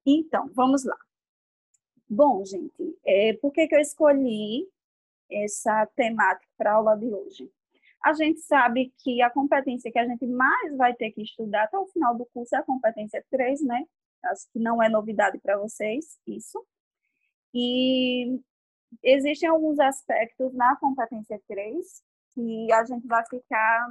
Então, vamos lá. Bom, gente, por que que eu escolhi essa temática para a aula de hoje? A gente sabe que a competência que a gente mais vai ter que estudar até o final do curso é a competência 3, né? Acho que não é novidade para vocês isso. E existem alguns aspectos na competência 3 que a gente vai ficar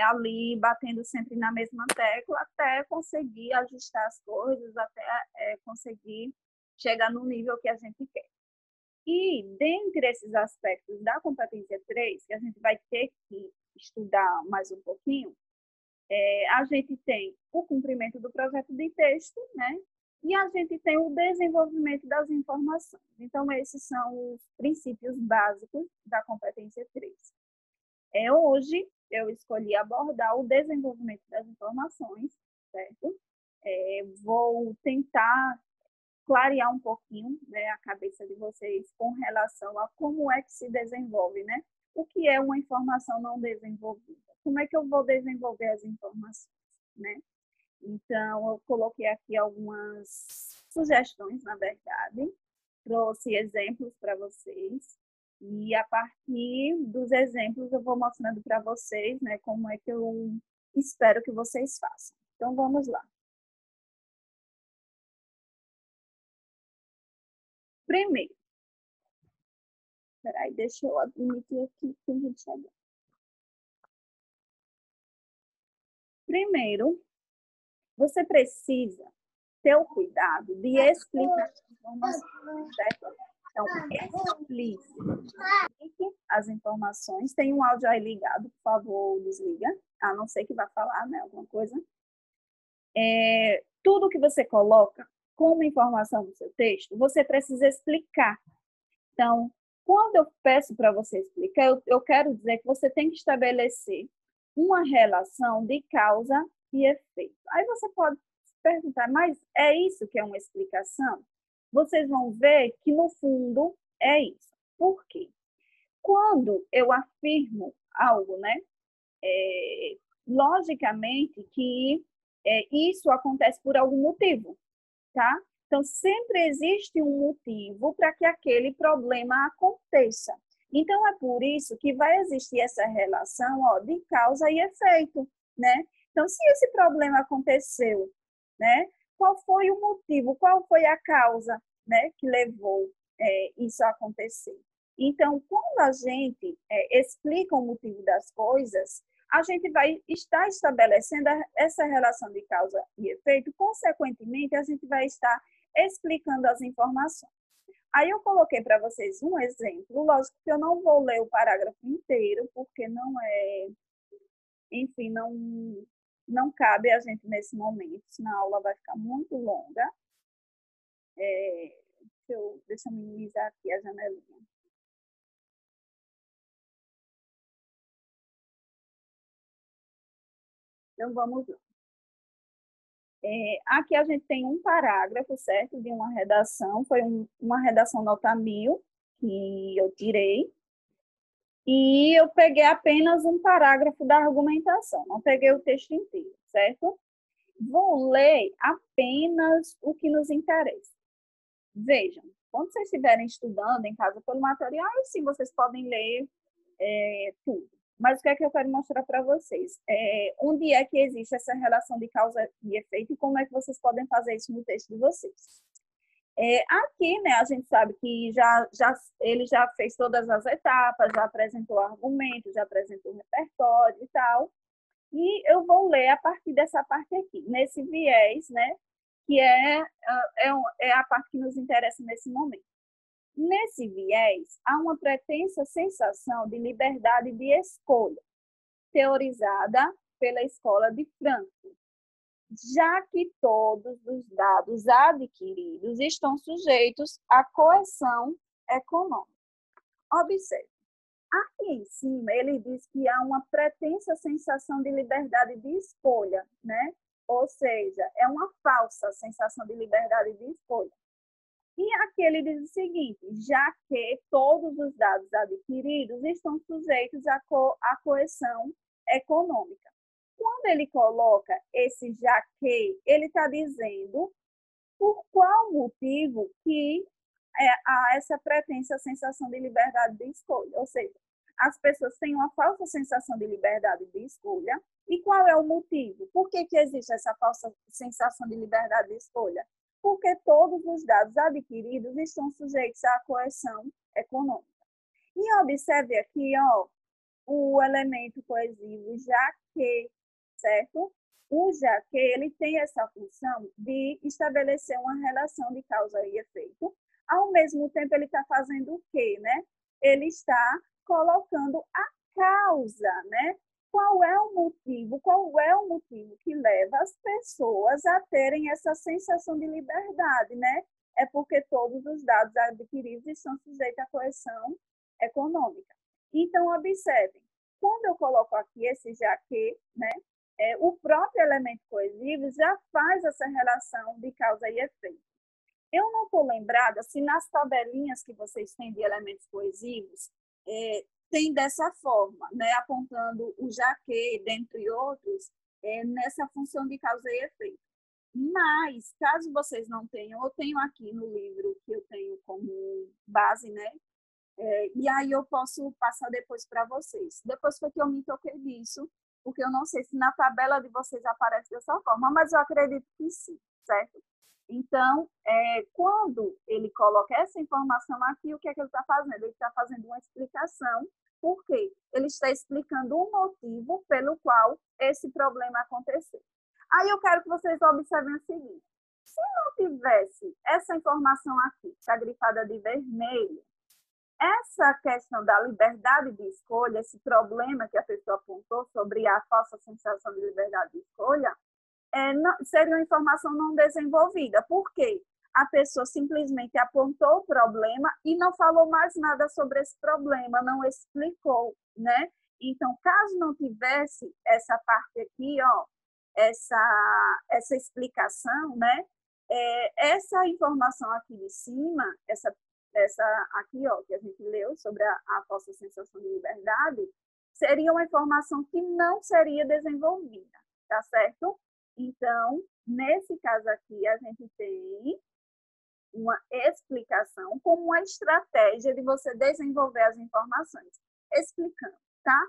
ali batendo sempre na mesma tecla até conseguir ajustar as coisas, até conseguir chegar no nível que a gente quer. E dentre esses aspectos da competência 3, que a gente vai ter que estudar mais um pouquinho, a gente tem o cumprimento do projeto de texto, né? E a gente tem o desenvolvimento das informações. Então, esses são os princípios básicos da competência 3. Hoje, eu escolhi abordar o desenvolvimento das informações, certo? Vou tentar clarear um pouquinho, né, a cabeça de vocês com relação a como é que se desenvolve, né? O que é uma informação não desenvolvida? Como é que eu vou desenvolver as informações, né? Então, eu coloquei aqui algumas sugestões, na verdade, trouxe exemplos para vocês, e a partir dos exemplos eu vou mostrando para vocês, né, como é que eu espero que vocês façam. Então, vamos lá. Primeiro, peraí, deixa eu admitir aqui que a gente chegou. Primeiro, você precisa ter o cuidado de explicar as informações, certo? Então, explique as informações. Tem um áudio aí ligado, por favor, desliga. A não ser que vá falar, né, alguma coisa. Tudo que você coloca como informação no seu texto, você precisa explicar. Então, quando eu peço para você explicar, eu quero dizer que você tem que estabelecer uma relação de causa e efeito. Aí você pode se perguntar, mas é isso que é uma explicação? Vocês vão ver que, no fundo, é isso. Por quê? Quando eu afirmo algo, né, logicamente que isso acontece por algum motivo, tá? Então, sempre existe um motivo para que aquele problema aconteça. Então, é por isso que vai existir essa relação, ó, de causa e efeito, né? Então, se esse problema aconteceu, né? Qual foi o motivo, qual foi a causa, né, que levou isso a acontecer? Então, quando a gente explica o motivo das coisas, a gente vai estar estabelecendo essa relação de causa e efeito, consequentemente, a gente vai estar explicando as informações. Aí eu coloquei para vocês um exemplo, lógico que eu não vou ler o parágrafo inteiro, porque não enfim, não cabe a gente nesse momento, senão a aula vai ficar muito longa. Deixa eu minimizar aqui a janelinha. Então, vamos lá. Aqui a gente tem um parágrafo, certo, de uma redação, foi uma redação nota 1000 que eu tirei, e eu peguei apenas um parágrafo da argumentação, não peguei o texto inteiro, certo? Vou ler apenas o que nos interessa. Vejam, quando vocês estiverem estudando em casa pelo material, sim, vocês podem ler tudo. Mas o que é que eu quero mostrar para vocês? Onde é que existe essa relação de causa e efeito e como é que vocês podem fazer isso no texto de vocês. Aqui, né, a gente sabe que ele já fez todas as etapas, já apresentou argumentos, já apresentou repertório e tal. E eu vou ler a partir dessa parte aqui, nesse viés, né, que é a parte que nos interessa nesse momento. Nesse viés, há uma pretensa sensação de liberdade de escolha, teorizada pela escola de Frankfurt, já que todos os dados adquiridos estão sujeitos à coerção econômica. Observe, aqui em cima ele diz que há uma pretensa sensação de liberdade de escolha, né? Ou seja, é uma falsa sensação de liberdade de escolha. E aqui ele diz o seguinte, já que todos os dados adquiridos estão sujeitos à coerção econômica. Quando ele coloca esse já que, ele está dizendo por qual motivo que há essa pretensa sensação de liberdade de escolha. Ou seja, as pessoas têm uma falsa sensação de liberdade de escolha. E qual é o motivo? Por que existe essa falsa sensação de liberdade de escolha? Porque todos os dados adquiridos estão sujeitos à coerção econômica. E observe aqui, ó, o elemento coesivo, já que, certo? O já que ele tem essa função de estabelecer uma relação de causa e efeito. Ao mesmo tempo, ele está fazendo o quê, né? Ele está colocando a causa, né? Qual é o motivo que leva as pessoas a terem essa sensação de liberdade, né? É porque todos os dados adquiridos estão sujeitos à coerção econômica. Então, observem, quando eu coloco aqui esse já que, né, o próprio elemento coesivo já faz essa relação de causa e efeito. Eu não estou lembrada se nas tabelinhas que vocês têm de elementos coesivos, tem dessa forma, né, apontando o já que, dentre outros, nessa função de causa e efeito. Mas, caso vocês não tenham, eu tenho aqui no livro que eu tenho como base, né? E aí eu posso passar depois para vocês. Depois foi que eu me toquei disso, porque eu não sei se na tabela de vocês aparece dessa forma, mas eu acredito que sim, certo? Então, quando ele coloca essa informação aqui, o que é que ele está fazendo? Ele está fazendo uma explicação, por quê? Ele está explicando o motivo pelo qual esse problema aconteceu. Aí eu quero que vocês observem o seguinte: se não tivesse essa informação aqui, que está grifada de vermelho, essa questão da liberdade de escolha, esse problema que a pessoa apontou sobre a falsa sensação de liberdade de escolha, seria uma informação não desenvolvida. Por quê? A pessoa simplesmente apontou o problema e não falou mais nada sobre esse problema, não explicou, né? Então, caso não tivesse essa parte aqui, ó, essa explicação, né? Essa informação aqui de cima, essa aqui, ó, que a gente leu sobre a falsa sensação de liberdade, seria uma informação que não seria desenvolvida, tá certo? Então, nesse caso aqui, a gente tem uma explicação como uma estratégia de você desenvolver as informações, explicando, tá?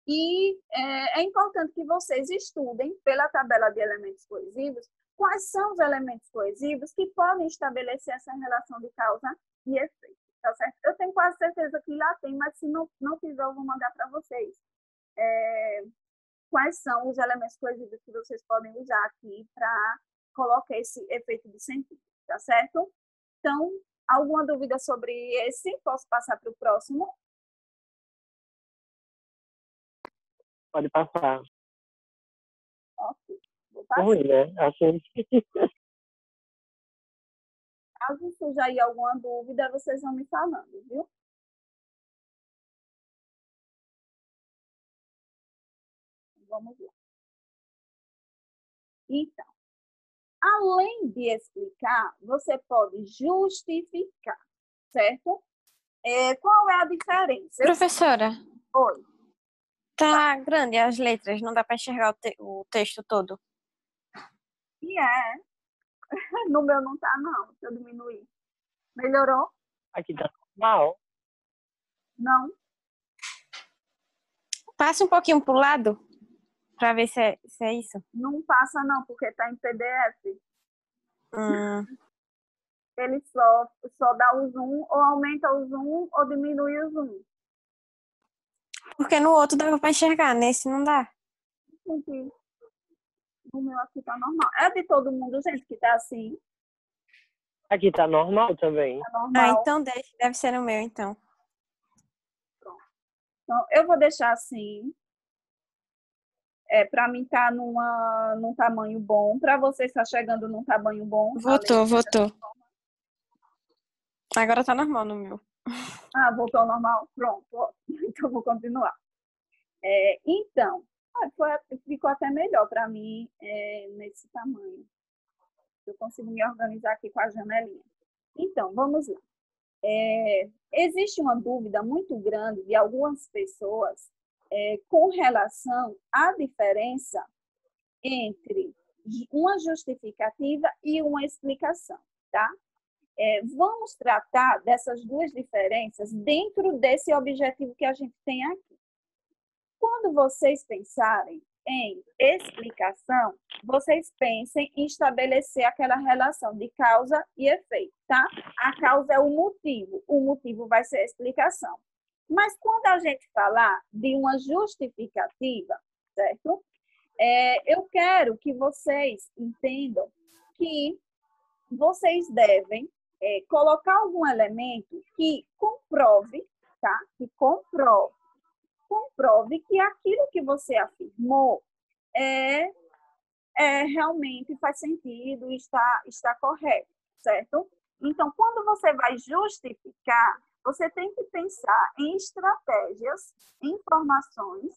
E é importante que vocês estudem pela tabela de elementos coesivos quais são os elementos coesivos que podem estabelecer essa relação de causa e efeito, tá certo? Eu tenho quase certeza que lá tem, mas se não tiver, eu vou mandar para vocês. Quais são os elementos coesivos que vocês podem usar aqui para colocar esse efeito de sentido, tá certo? Então, alguma dúvida sobre esse? Posso passar para o próximo? Pode passar. Ok, vou passar. Ruim, né? Assim. Caso surja aí alguma dúvida, vocês vão me falando, viu? Vamos lá. Então, além de explicar, você pode justificar, certo? Qual é a diferença? Professora, Oi. tá grande as letras, não dá para enxergar o texto todo. E no meu não tá, não. Deixa eu diminuir. Melhorou? Aqui tá normal. Não? Passa um pouquinho pro lado para ver se é isso. Não passa, não, porque tá em PDF. Hum. Ele só dá o zoom, ou aumenta o zoom, ou diminui o zoom. Porque no outro dava para enxergar, nesse não dá. O meu aqui tá normal. É de todo mundo, gente, que tá assim. Aqui tá normal também. Tá normal. Então deve ser no meu, então. Pronto. Então, eu vou deixar assim. Para mim tá num tamanho bom. Para você está chegando num tamanho bom. Voltou. Agora tá normal no meu. Voltou ao normal? Pronto. Então, vou continuar. Então, ficou até melhor para mim nesse tamanho. Eu consigo me organizar aqui com a janelinha. Então, vamos lá. Existe uma dúvida muito grande de algumas pessoas com relação à diferença entre uma justificativa e uma explicação, tá? Vamos tratar dessas duas diferenças dentro desse objetivo que a gente tem aqui. Quando vocês pensarem em explicação, vocês pensem em estabelecer aquela relação de causa e efeito, tá? A causa é o motivo vai ser a explicação. Mas quando a gente falar de uma justificativa, certo? Eu quero que vocês entendam que vocês devem colocar algum elemento que comprove, tá? Que comprove que aquilo que você afirmou realmente faz sentido e está correto, certo? Então, quando você vai justificar, você tem que pensar em estratégias, informações.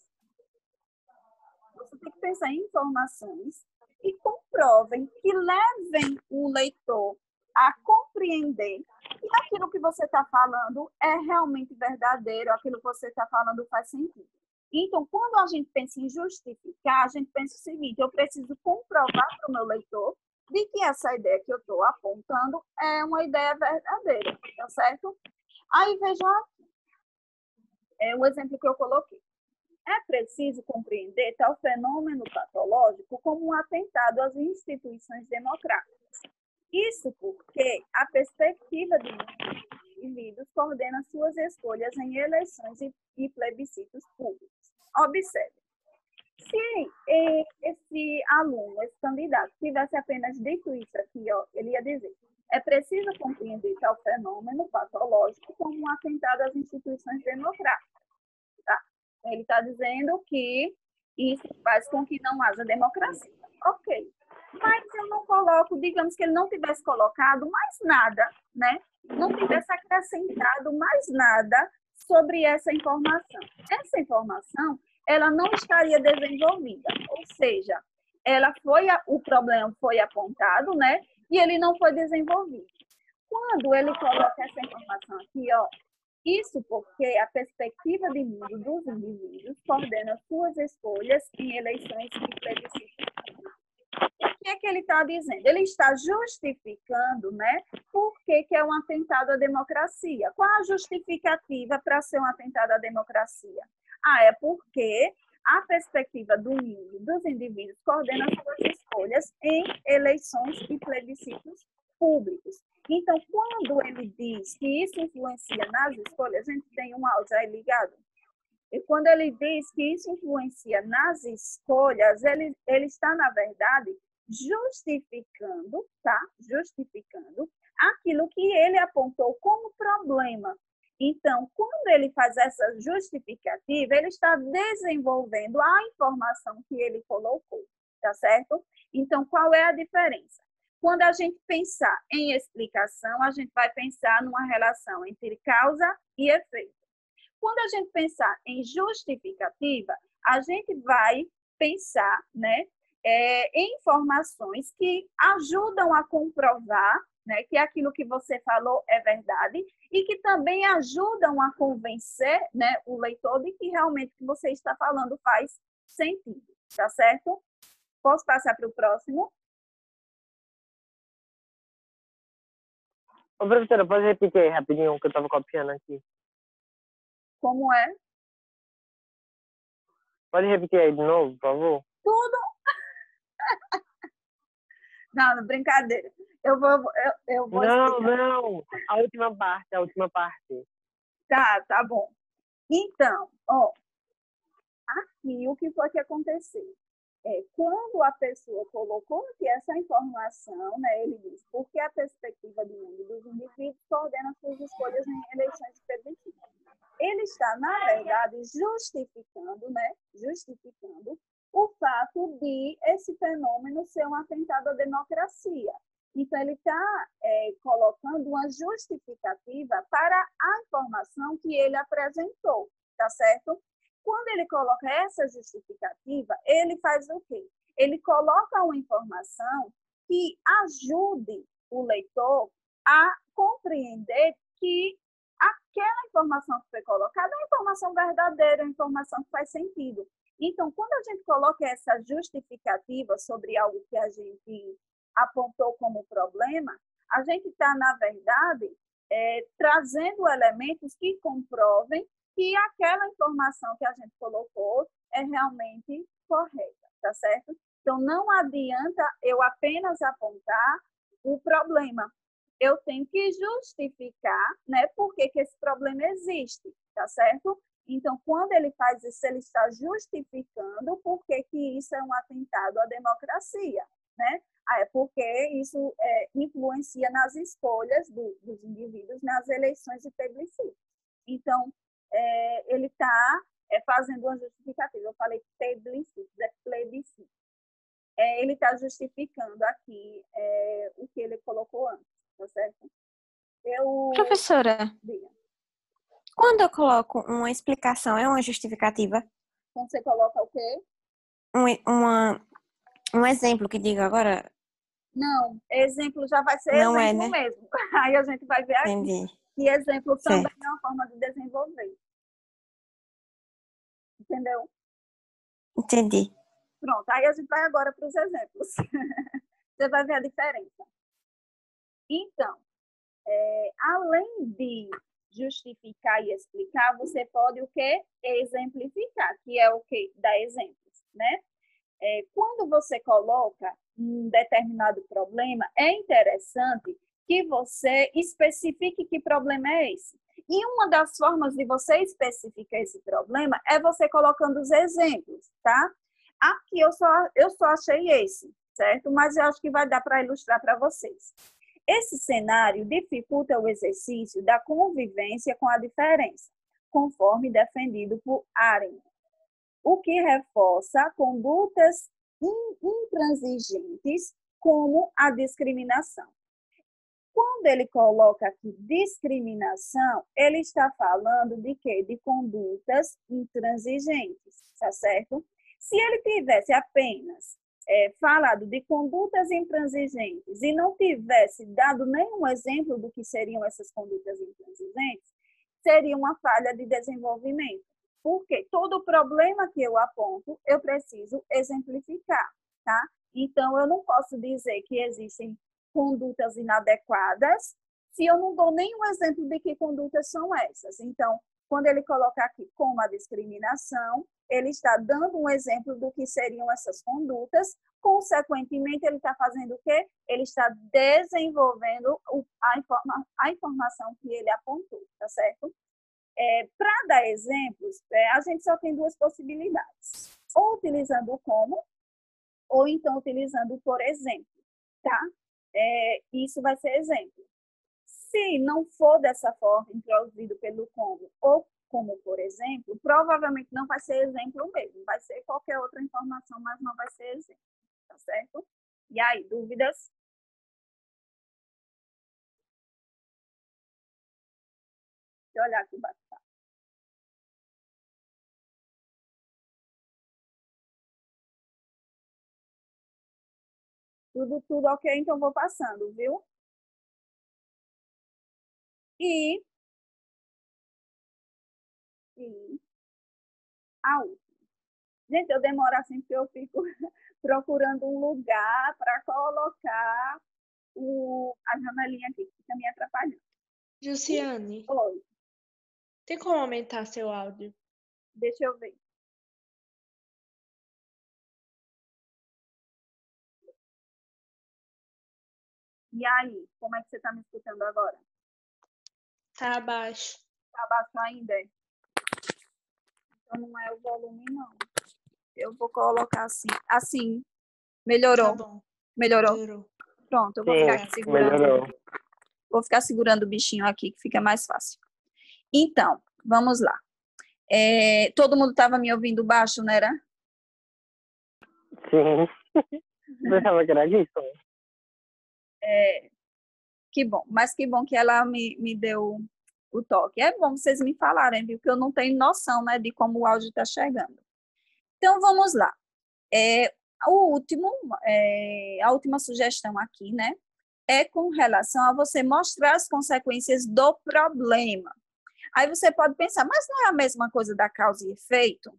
Você tem que pensar em informações que comprovem, que levem o leitor a compreender que aquilo que você está falando é realmente verdadeiro, aquilo que você está falando faz sentido. Então, quando a gente pensa em justificar, a gente pensa o seguinte: eu preciso comprovar para o meu leitor de que essa ideia que eu estou apontando é uma ideia verdadeira, tá certo? Aí, vejam aqui, o exemplo que eu coloquei. É preciso compreender tal fenômeno patológico como um atentado às instituições democráticas. Isso porque a perspectiva de indivíduos coordena suas escolhas em eleições e plebiscitos públicos. Observe, se esse aluno, esse candidato, tivesse apenas dito isso aqui, ó, ele ia dizer: é preciso compreender tal fenômeno patológico como um atentado às instituições democráticas. Tá? Ele está dizendo que isso faz com que não haja democracia. Ok. Mas eu não coloco, digamos que ele não tivesse colocado mais nada, né? Não tivesse acrescentado mais nada sobre essa informação. Essa informação, ela não estaria desenvolvida, ou seja, o problema foi apontado, né? E ele não foi desenvolvido. Quando ele coloca essa informação aqui, ó, isso porque a perspectiva de mundo dos indivíduos coordena suas escolhas em eleições e plebiscitos. O que é que ele está dizendo? Ele está justificando, né, por que é um atentado à democracia. Qual a justificativa para ser um atentado à democracia? É porque a perspectiva do mundo dos indivíduos coordena suas escolhas em eleições e plebiscitos públicos. Então, quando ele diz que isso influencia nas escolhas, a gente tem um áudio aí ligado. E quando ele diz que isso influencia nas escolhas, ele está, na verdade, justificando, tá? Justificando aquilo que ele apontou como problema. Então, quando ele faz essa justificativa, ele está desenvolvendo a informação que ele colocou, tá certo? Então, qual é a diferença? Quando a gente pensar em explicação, a gente vai pensar numa relação entre causa e efeito. Quando a gente pensar em justificativa, a gente vai pensar, né, em informações que ajudam a comprovar, né, que aquilo que você falou é verdade e que também ajudam a convencer, né, o leitor de que realmente o que você está falando faz sentido, tá certo? Posso passar para o próximo? Ô, professora, pode repetir rapidinho que eu estava copiando aqui? Como é? Pode repetir aí de novo, por favor? Tudo? Não, brincadeira. Eu vou Não, explicar. não. A última parte. Tá bom. Então, ó, aqui o que foi que aconteceu? Quando a pessoa colocou aqui essa informação, né, ele diz, porque a perspectiva de mundo dos indivíduos coordena suas escolhas em eleições plebiscitas. Ele está, na verdade, justificando, né, justificando o fato de esse fenômeno ser um atentado à democracia. Então, ele está colocando uma justificativa para a informação que ele apresentou, tá certo? Quando ele coloca essa justificativa, ele faz o quê? Ele coloca uma informação que ajude o leitor a compreender que aquela informação que foi colocada é uma informação verdadeira, é uma informação que faz sentido. Então, quando a gente coloca essa justificativa sobre algo que a gente apontou como problema, a gente está, na verdade, trazendo elementos que comprovem que aquela informação que a gente colocou é realmente correta, tá certo? Então, não adianta eu apenas apontar o problema. Eu tenho que justificar, né, por que esse problema existe, tá certo? Então, quando ele faz isso, ele está justificando por que isso é um atentado à democracia, né? É porque isso influencia nas escolhas dos indivíduos nas eleições e plebiscitos. Então, ele está fazendo uma justificativa. Eu falei plebiscito, é plebiscito. Ele está justificando aqui o que ele colocou antes, tá certo? Professora, Diga. quando eu coloco uma explicação, é uma justificativa? Quando você coloca o quê? Um exemplo que diga agora? Não, exemplo já vai ser Não exemplo é, né? mesmo. Aí a gente vai ver aqui. Entendi. E exemplo também Certo. é uma forma de desenvolver. Entendeu? Entendi. Pronto, aí a gente vai agora para os exemplos. Você vai ver a diferença. Então, além de justificar e explicar, você pode o quê? Exemplificar, que é o quê? Dar exemplos, né? Quando você coloca um determinado problema, é interessante que você especifique que problema é esse. E uma das formas de você especificar esse problema é você colocando os exemplos, tá? Aqui eu só achei esse, certo? Mas eu acho que vai dar para ilustrar para vocês. Esse cenário dificulta o exercício da convivência com a diferença, conforme defendido por Arendt, o que reforça condutas intransigentes como a discriminação. Quando ele coloca aqui discriminação, ele está falando de quê? De condutas intransigentes, tá certo? Se ele tivesse apenas falado de condutas intransigentes e não tivesse dado nenhum exemplo do que seriam essas condutas intransigentes, seria uma falha de desenvolvimento. Porque todo problema que eu aponto, eu preciso exemplificar, tá? Então, eu não posso dizer que existem condutas inadequadas se eu não dou nenhum exemplo de que condutas são essas. Então, quando ele coloca aqui como a discriminação, ele está dando um exemplo do que seriam essas condutas, consequentemente, ele está fazendo o quê? Ele está desenvolvendo a informação que ele apontou, tá certo? Para dar exemplos, a gente só tem duas possibilidades. Ou utilizando o como, ou então utilizando o por exemplo, tá? Isso vai ser exemplo. Se não for dessa forma, introduzido pelo como, ou como por exemplo, provavelmente não vai ser exemplo mesmo, vai ser qualquer outra informação, mas não vai ser exemplo, tá certo? E aí, dúvidas? Deixa eu olhar aqui o bate-papo. Tudo ok, então vou passando, viu? E a última. Gente, eu demoro assim porque eu fico procurando um lugar para colocar a janelinha aqui, que fica me atrapalhando. Jussiane, Oi, tem como aumentar seu áudio? deixa eu ver. E aí, como é que você está me escutando agora? Tá abaixo. Está baixo ainda? Então não é o volume, não. Eu vou colocar assim. Assim. Melhorou? Tá bom. Melhorou? Melhorou. Pronto, eu vou Sim, ficar segurando. melhorou. Vou ficar segurando o bichinho aqui, que fica mais fácil. Então, vamos lá. Todo mundo estava me ouvindo baixo, não era? Sim. Pensava que era disso. Que bom, mas que bom que ela me deu o toque. É bom vocês me falarem, viu? Que eu não tenho noção, né, de como o áudio está chegando. Então, vamos lá. A última sugestão aqui, né, é com relação a você mostrar as consequências do problema. Aí você pode pensar, mas não é a mesma coisa da causa e efeito?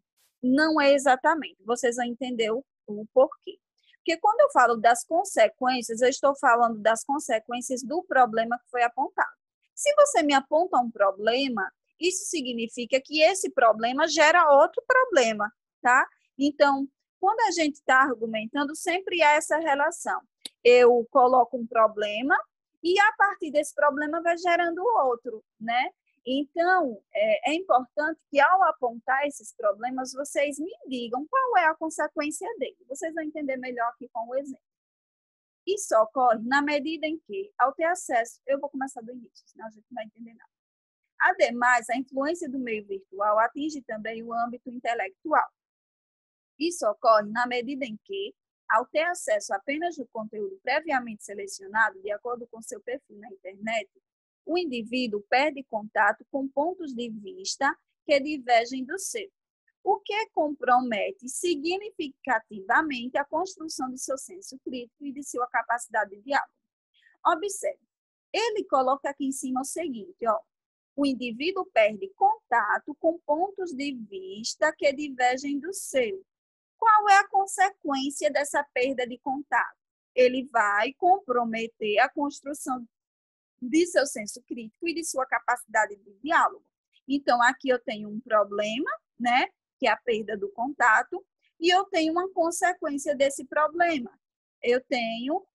Não é exatamente. Vocês vão entender o porquê. Porque quando eu falo das consequências, eu estou falando das consequências do problema que foi apontado. Se você me aponta um problema, isso significa que esse problema gera outro problema, tá? Então, quando a gente está argumentando, sempre há essa relação. Eu coloco um problema e, a partir desse problema, vai gerando outro, né? Então, é importante que, ao apontar esses problemas, vocês me digam qual é a consequência dele. Vocês vão entender melhor aqui com o exemplo. Isso ocorre na medida em que, ao ter acesso, eu vou começar do início, senão a gente não vai entender nada. Ademais, a influência do meio virtual atinge também o âmbito intelectual. Isso ocorre na medida em que, ao ter acesso apenas do conteúdo previamente selecionado, de acordo com seu perfil na internet, o indivíduo perde contato com pontos de vista que divergem do seu, o que compromete significativamente a construção de seu senso crítico e de sua capacidade de diálogo. Observe, ele coloca aqui em cima o seguinte, ó, o indivíduo perde contato com pontos de vista que divergem do seu. Qual é a consequência dessa perda de contato? Ele vai comprometer a construção de seu senso crítico e de sua capacidade de diálogo. Então, aqui eu tenho um problema, né, que é a perda do contato, e eu tenho uma consequência desse problema. Eu tenho,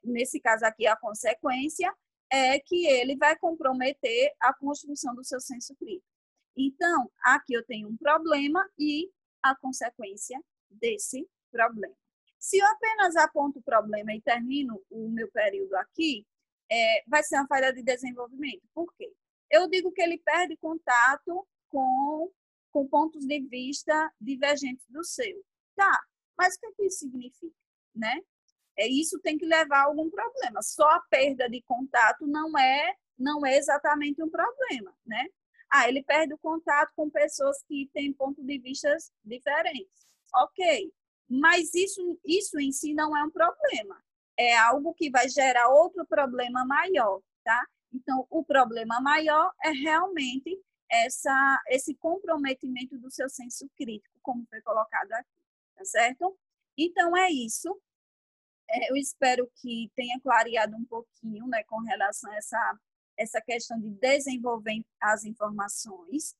nesse caso aqui, a consequência é que ele vai comprometer a construção do seu senso crítico. Então, aqui eu tenho um problema e a consequência desse problema. Se eu apenas aponto o problema e termino o meu período aqui, vai ser uma falha de desenvolvimento. Por quê? Eu digo que ele perde contato com pontos de vista divergentes do seu. Tá, mas o que isso significa? Né? Isso tem que levar a algum problema. Só a perda de contato não é exatamente um problema, né? Ele perde o contato com pessoas que têm pontos de vista diferentes. Ok, mas isso em si não é um problema. É algo que vai gerar outro problema maior, tá? Então, o problema maior é realmente esse comprometimento do seu senso crítico, como foi colocado aqui, tá certo? Então, é isso. Eu espero que tenha clareado um pouquinho, né, com relação a essa questão de desenvolver as informações.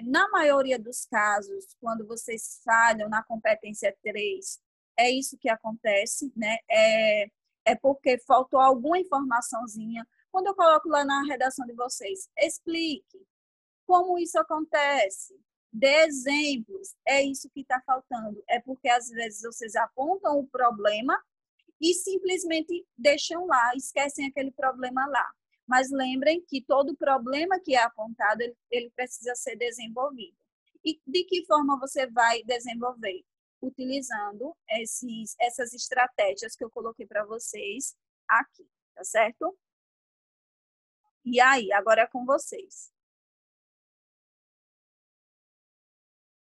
Na maioria dos casos, quando vocês falham na competência 3, é isso que acontece, né? É porque faltou alguma informaçãozinha. Quando eu coloco lá na redação de vocês, explique como isso acontece, dê exemplos, é isso que está faltando. É porque, às vezes, vocês apontam o problema e simplesmente deixam lá, esquecem aquele problema lá. Mas lembrem que todo problema que é apontado, ele precisa ser desenvolvido. E de que forma você vai desenvolver? Utilizando essas estratégias que eu coloquei para vocês aqui, tá certo? E aí, agora é com vocês.